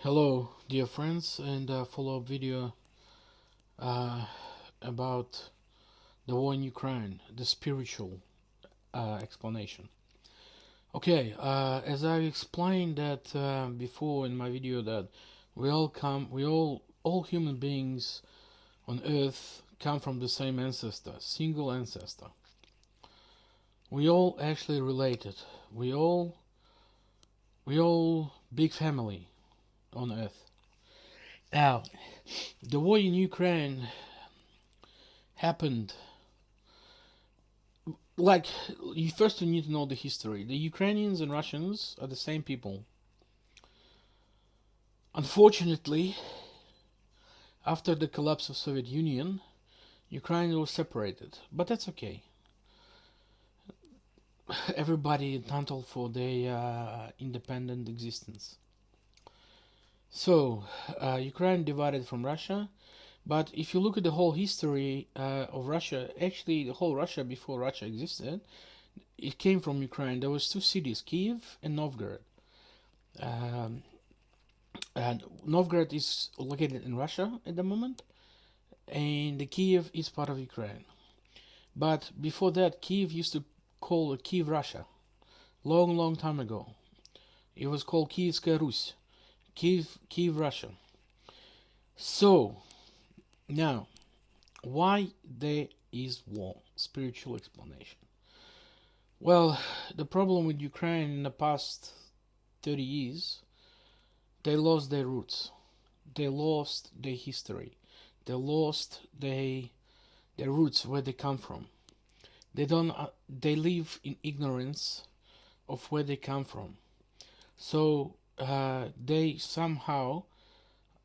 Hello, dear friends, and follow-up video uh, about the war in Ukraine, the spiritual explanation. Okay, as I explained that before in my video, that all human beings on Earth come from the same ancestor, single ancestor. We all actually related. We all, we all big family on Earth. Now, the war in Ukraine happened like you first need to know the history. The Ukrainians and Russians are the same people. Unfortunately, after the collapse of Soviet Union, Ukraine was separated, but that's okay. Everybody entitled for their independent existence. So, Ukraine divided from Russia, but if you look at the whole history of Russia, actually the whole Russia before Russia existed, it came from Ukraine. There was two cities, Kiev and Novgorod. Um, and Novgorod is located in Russia at the moment, and the Kiev is part of Ukraine. But before that, Kiev used to call Kiev Russia. Long, long time ago, it was called Kievskaya Rus, Kiev Russia. So now, why there is war? Spiritual explanation. Well, the problem with Ukraine in the past 30 years, they lost their roots. They lost their history. They lost their roots, where they come from. They don't. They live in ignorance of where they come from. So they somehow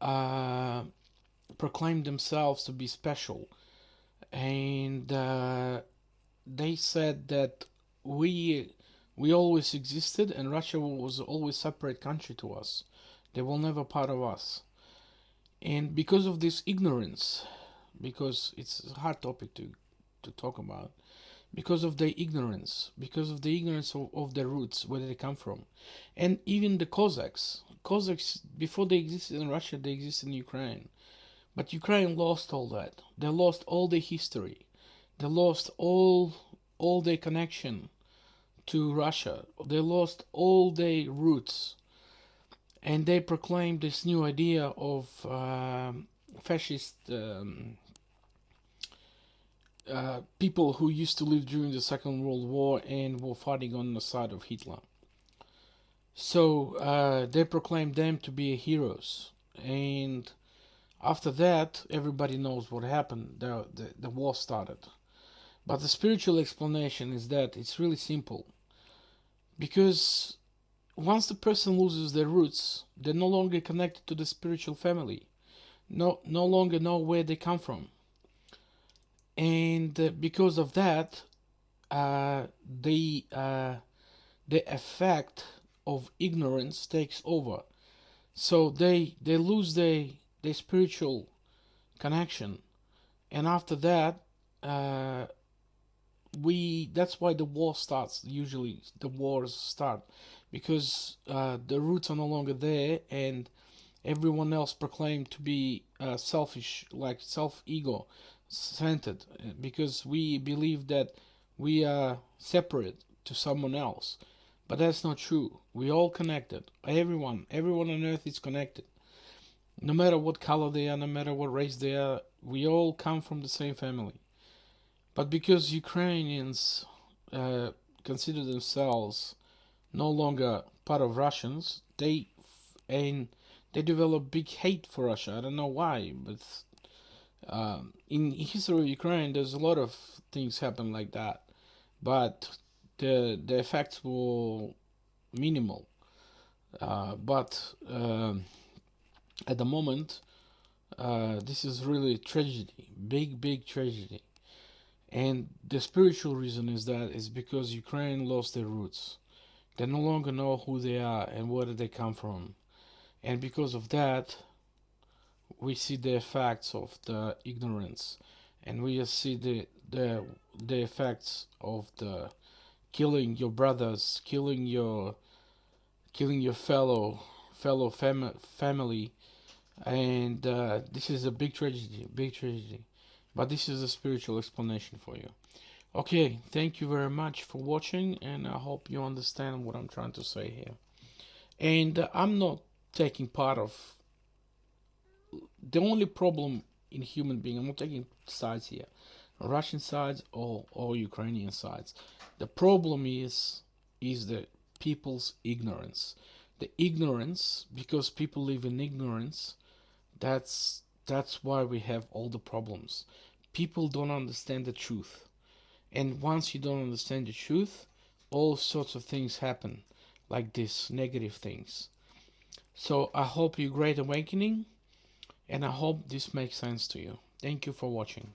uh, proclaim themselves to be special, and they said that we we always existed, and Russia was always separate country to us. They were never part of us. And because of this ignorance, because it's a hard topic to talk about, because of their ignorance, of their roots, where they come from. And even the Cossacks, before they existed in Russia, they existed in Ukraine. But Ukraine lost all that. They lost all their history. They lost all their connection to Russia. They lost all their roots. And they proclaimed this new idea of fascist people who used to live during the Second World War and were fighting on the side of Hitler. So they proclaimed them to be heroes. And after that, everybody knows what happened. The war started. But the spiritual explanation is that it's really simple. Because once the person loses their roots, they're no longer connected to the spiritual family. No longer know where they come from. And because of that, uh, the uh, the effect of ignorance takes over. So they lose their spiritual connection, and after that, uh, we that's why the war starts. Usually, the wars start because the roots are no longer there, and everyone else proclaimed to be selfish, like self ego centered, because we believe that we are separate to someone else. But that's not true. We all connected. Everyone on earth is connected. No matter what color they are, no matter what race they are, we all come from the same family. But because Ukrainians uh, consider themselves no longer part of Russians, and they develop big hate for Russia. I don't know why, but in history of Ukraine, there's a lot of things happen like that, but the effects were minimal. But at the moment, this is really tragedy, big tragedy. And the spiritual reason is that is because Ukraine lost their roots. They no longer know who they are and where they come from. And because of that, we see the effects of the ignorance, and we see the effects of the killing your brothers, killing your fellow fellow family, and this is a big tragedy, big tragedy. But this is a spiritual explanation for you. Okay, thank you very much for watching, and I hope you understand what I'm trying to say here. And I'm not taking part of the only problem in human being. I'm not taking sides here, Russian sides or Ukrainian sides. The problem is the people's ignorance. The ignorance, because people live in ignorance. That's why we have all the problems. People don't understand the truth, and once you don't understand the truth, all sorts of things happen, like this, negative things. So I hope you great awakening, and I hope this makes sense to you. Thank you for watching.